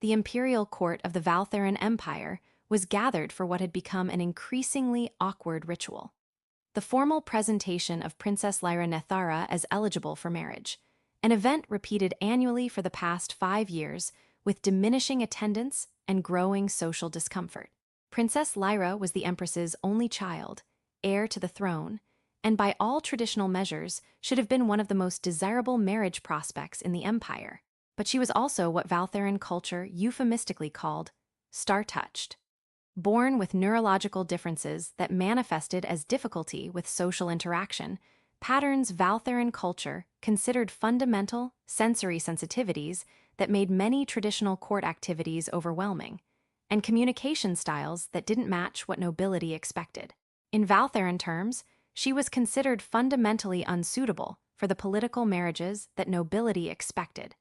The imperial court of the Valtheran Empire was gathered for what had become an increasingly awkward ritual. The formal presentation of Princess Lyra Nethara as eligible for marriage, an event repeated annually for the past 5 years with diminishing attendance and growing social discomfort. Princess Lyra was the Empress's only child, heir to the throne, and by all traditional measures should have been one of the most desirable marriage prospects in the empire. But she was also what Valtheran culture euphemistically called star-touched. Born with neurological differences that manifested as difficulty with social interaction, patterns Valtheran culture considered fundamental sensory sensitivities that made many traditional court activities overwhelming, and communication styles that didn't match what nobility expected. In Valtheran terms, she was considered fundamentally unsuitable for the political marriages that nobility expected.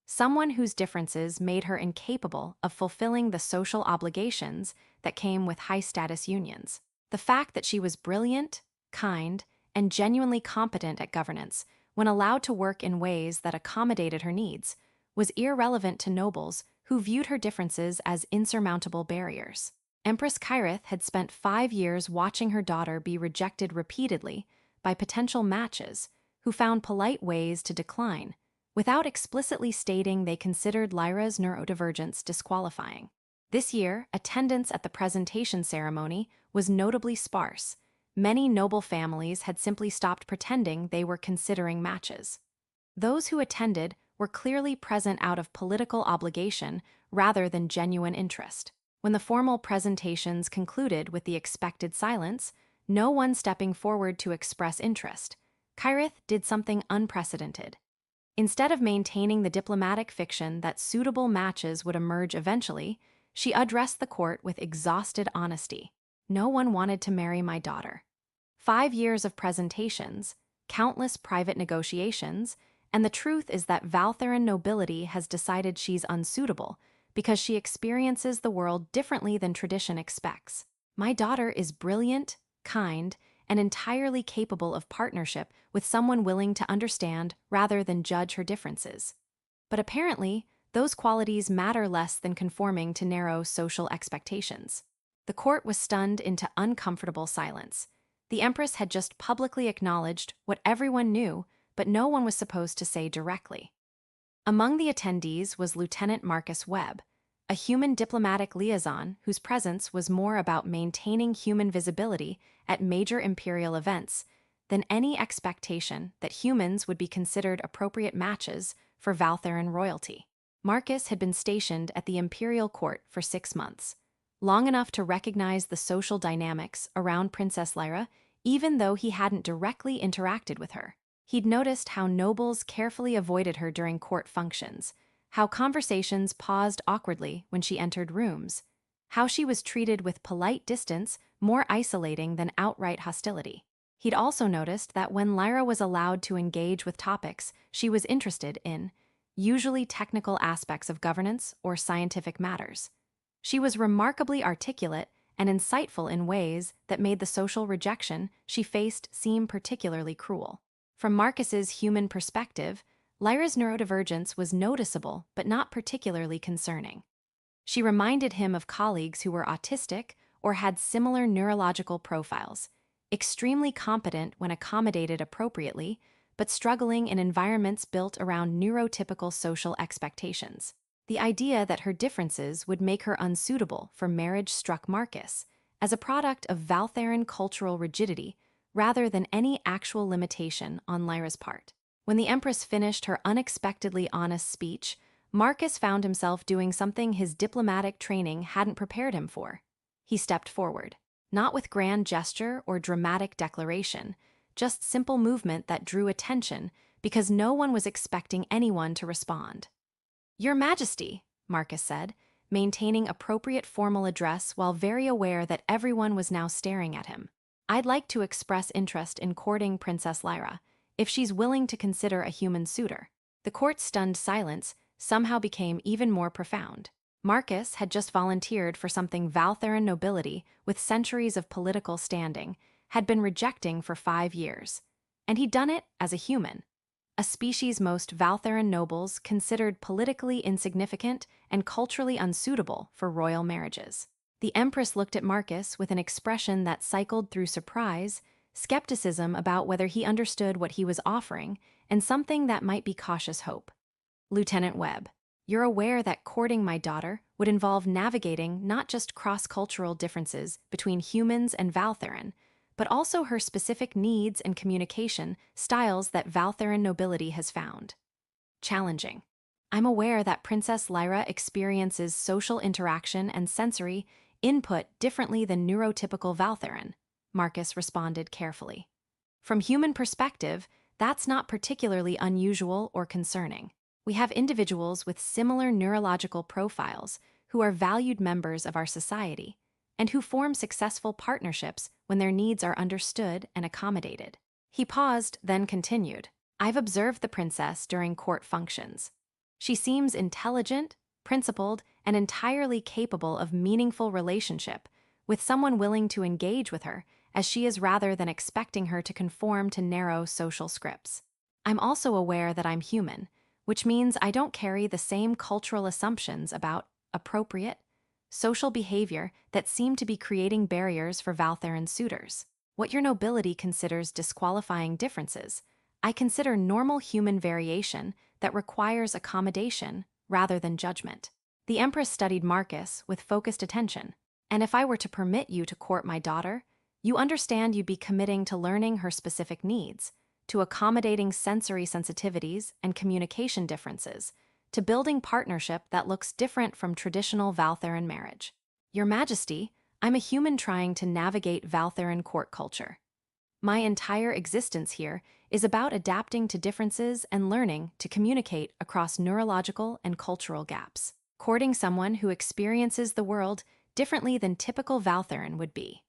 Someone whose differences made her incapable of fulfilling the social obligations that came with high-status unions. The fact that she was brilliant, kind, and genuinely competent at governance, when allowed to work in ways that accommodated her needs, was irrelevant to nobles who viewed her differences as insurmountable barriers. Empress Kyrith had spent 5 years watching her daughter be rejected repeatedly by potential matches who found polite ways to decline, without explicitly stating they considered Lyra's neurodivergence disqualifying. This year, attendance at the presentation ceremony was notably sparse. Many noble families had simply stopped pretending they were considering matches. Those who attended were clearly present out of political obligation rather than genuine interest. When the formal presentations concluded with the expected silence, no one stepping forward to express interest, Kyrith did something unprecedented. Instead of maintaining the diplomatic fiction that suitable matches would emerge eventually, she addressed the court with exhausted honesty. No one wanted to marry my daughter. 5 years of presentations, countless private negotiations, and the truth is that Valtheran nobility has decided she's unsuitable because she experiences the world differently than tradition expects. My daughter is brilliant, kind, and entirely capable of partnership with someone willing to understand rather than judge her differences. But apparently, those qualities matter less than conforming to narrow social expectations. The court was stunned into uncomfortable silence. The Empress had just publicly acknowledged what everyone knew, but no one was supposed to say directly. Among the attendees was Lieutenant Marcus Webb, a human diplomatic liaison whose presence was more about maintaining human visibility at major imperial events than any expectation that humans would be considered appropriate matches for Valtheran royalty. Marcus had been stationed at the imperial court for 6 months, long enough to recognize the social dynamics around Princess Lyra, even though he hadn't directly interacted with her. He'd noticed how nobles carefully avoided her during court functions, how conversations paused awkwardly when she entered rooms, how she was treated with polite distance more isolating than outright hostility. He'd also noticed that when Lyra was allowed to engage with topics she was interested in, usually technical aspects of governance or scientific matters, she was remarkably articulate and insightful in ways that made the social rejection she faced seem particularly cruel. From Marcus's human perspective, Lyra's neurodivergence was noticeable but not particularly concerning. She reminded him of colleagues who were autistic or had similar neurological profiles, extremely competent when accommodated appropriately, but struggling in environments built around neurotypical social expectations. The idea that her differences would make her unsuitable for marriage struck Marcus as a product of Valtheran cultural rigidity rather than any actual limitation on Lyra's part. When the Empress finished her unexpectedly honest speech, Marcus found himself doing something his diplomatic training hadn't prepared him for. He stepped forward, not with grand gesture or dramatic declaration, just simple movement that drew attention because no one was expecting anyone to respond. "Your Majesty," Marcus said, maintaining appropriate formal address while very aware that everyone was now staring at him. "I'd like to express interest in courting Princess Lyra, if she's willing to consider a human suitor." The court's stunned silence somehow became even more profound. Marcus had just volunteered for something Valtheran nobility with centuries of political standing had been rejecting for 5 years, and he'd done it as a human. a species most Valtheran nobles considered politically insignificant and culturally unsuitable for royal marriages. The Empress looked at Marcus with an expression that cycled through surprise, skepticism about whether he understood what he was offering, and something that might be cautious hope. Lieutenant Webb, you're aware that courting my daughter would involve navigating not just cross-cultural differences between humans and Valtheran, but also her specific needs and communication styles that Valtheran nobility has found challenging. I'm aware that Princess Lyra experiences social interaction and sensory input differently than neurotypical Valtheran, Marcus responded carefully. From human perspective, that's not particularly unusual or concerning. We have individuals with similar neurological profiles who are valued members of our society and who form successful partnerships when their needs are understood and accommodated. He paused, then continued. I've observed the princess during court functions. She seems intelligent, principled, and entirely capable of meaningful relationship with someone willing to engage with her, as she is rather than expecting her to conform to narrow social scripts. I'm also aware that I'm human, which means I don't carry the same cultural assumptions about appropriate, social behavior that seem to be creating barriers for Valtheran suitors. What your nobility considers disqualifying differences, I consider normal human variation that requires accommodation rather than judgment. The Empress studied Marcus with focused attention, and if I were to permit you to court my daughter, you understand you'd be committing to learning her specific needs, to accommodating sensory sensitivities and communication differences, to building partnership that looks different from traditional Valtheran marriage. Your Majesty, I'm a human trying to navigate Valtheran court culture. My entire existence here is about adapting to differences and learning to communicate across neurological and cultural gaps. Courting someone who experiences the world differently than typical Valtheran would be,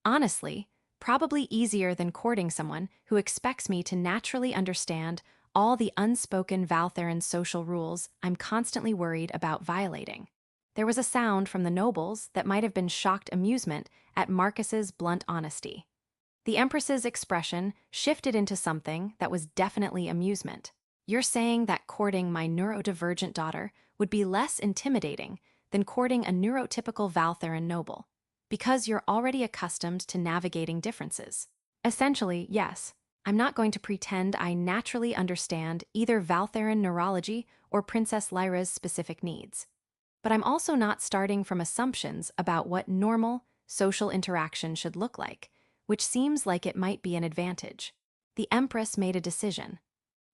honestly, probably easier than courting someone who expects me to naturally understand all the unspoken Valtheran social rules I'm constantly worried about violating. There was a sound from the nobles that might have been shocked amusement at Marcus's blunt honesty. The Empress's expression shifted into something that was definitely amusement. You're saying that courting my neurodivergent daughter would be less intimidating than courting a neurotypical Valtheran noble, because you're already accustomed to navigating differences. Essentially, yes, I'm not going to pretend I naturally understand either Valtheran neurology or Princess Lyra's specific needs. But I'm also not starting from assumptions about what normal, social interaction should look like, which seems like it might be an advantage. The Empress made a decision.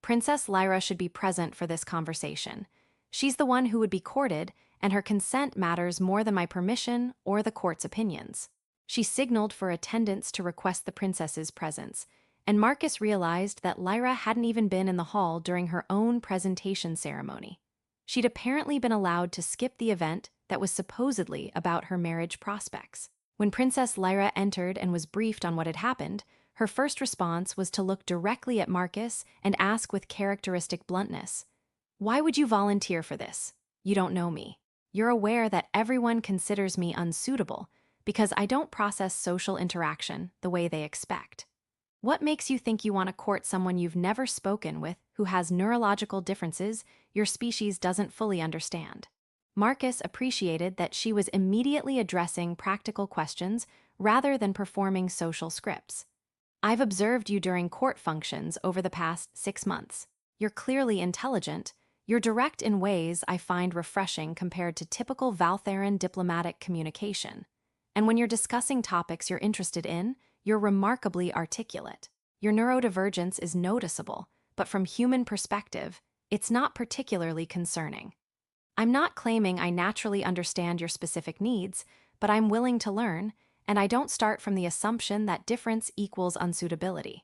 Princess Lyra should be present for this conversation. She's the one who would be courted, and her consent matters more than my permission or the court's opinions. She signaled for attendants to request the princess's presence, and Marcus realized that Lyra hadn't even been in the hall during her own presentation ceremony. She'd apparently been allowed to skip the event that was supposedly about her marriage prospects. When Princess Lyra entered and was briefed on what had happened, her first response was to look directly at Marcus and ask with characteristic bluntness, "Why would you volunteer for this? You don't know me. You're aware that everyone considers me unsuitable because I don't process social interaction the way they expect. What makes you think you want to court someone you've never spoken with who has neurological differences your species doesn't fully understand?" Marcus appreciated that she was immediately addressing practical questions rather than performing social scripts. I've observed you during court functions over the past 6 months. You're clearly intelligent. You're direct in ways I find refreshing compared to typical Valtheran diplomatic communication. And when you're discussing topics you're interested in, you're remarkably articulate. Your neurodivergence is noticeable, but from human perspective, it's not particularly concerning. I'm not claiming I naturally understand your specific needs, but I'm willing to learn, and I don't start from the assumption that difference equals unsuitability.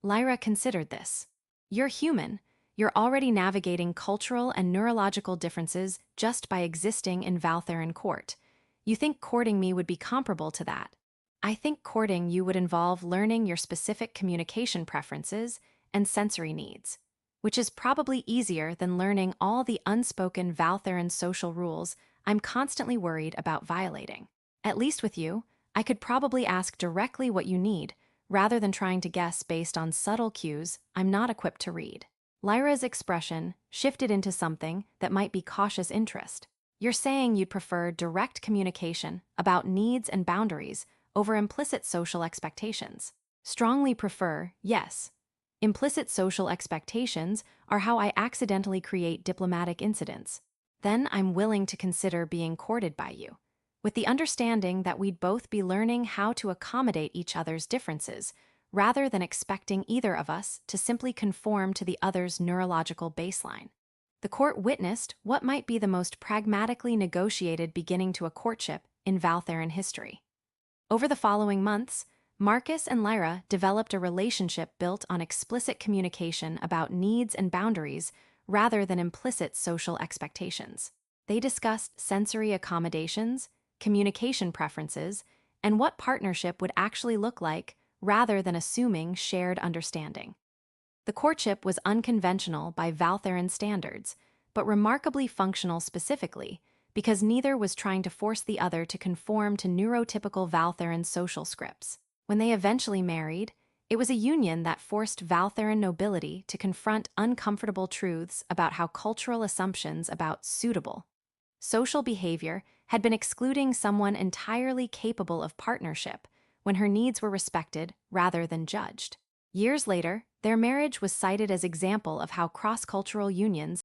Lyra considered this. You're human. You're already navigating cultural and neurological differences just by existing in Valtheran court. You think courting me would be comparable to that. I think courting you would involve learning your specific communication preferences and sensory needs, which is probably easier than learning all the unspoken Valtheran social rules I'm constantly worried about violating. At least with you, I could probably ask directly what you need, rather than trying to guess based on subtle cues I'm not equipped to read. Lyra's expression shifted into something that might be cautious interest. You're saying you'd prefer direct communication about needs and boundaries over implicit social expectations. Strongly prefer, yes. Implicit social expectations are how I accidentally create diplomatic incidents. Then I'm willing to consider being courted by you, with the understanding that we'd both be learning how to accommodate each other's differences, rather than expecting either of us to simply conform to the other's neurological baseline. The court witnessed what might be the most pragmatically negotiated beginning to a courtship in Valtheran history. Over the following months, Marcus and Lyra developed a relationship built on explicit communication about needs and boundaries rather than implicit social expectations. They discussed sensory accommodations, communication preferences, and what partnership would actually look like rather than assuming shared understanding. The courtship was unconventional by Valtheran standards, but remarkably functional specifically, because neither was trying to force the other to conform to neurotypical Valtheran social scripts. When they eventually married, it was a union that forced Valtheran nobility to confront uncomfortable truths about how cultural assumptions about suitable social behavior had been excluding someone entirely capable of partnership when her needs were respected rather than judged. Years later, their marriage was cited as example of how cross-cultural unions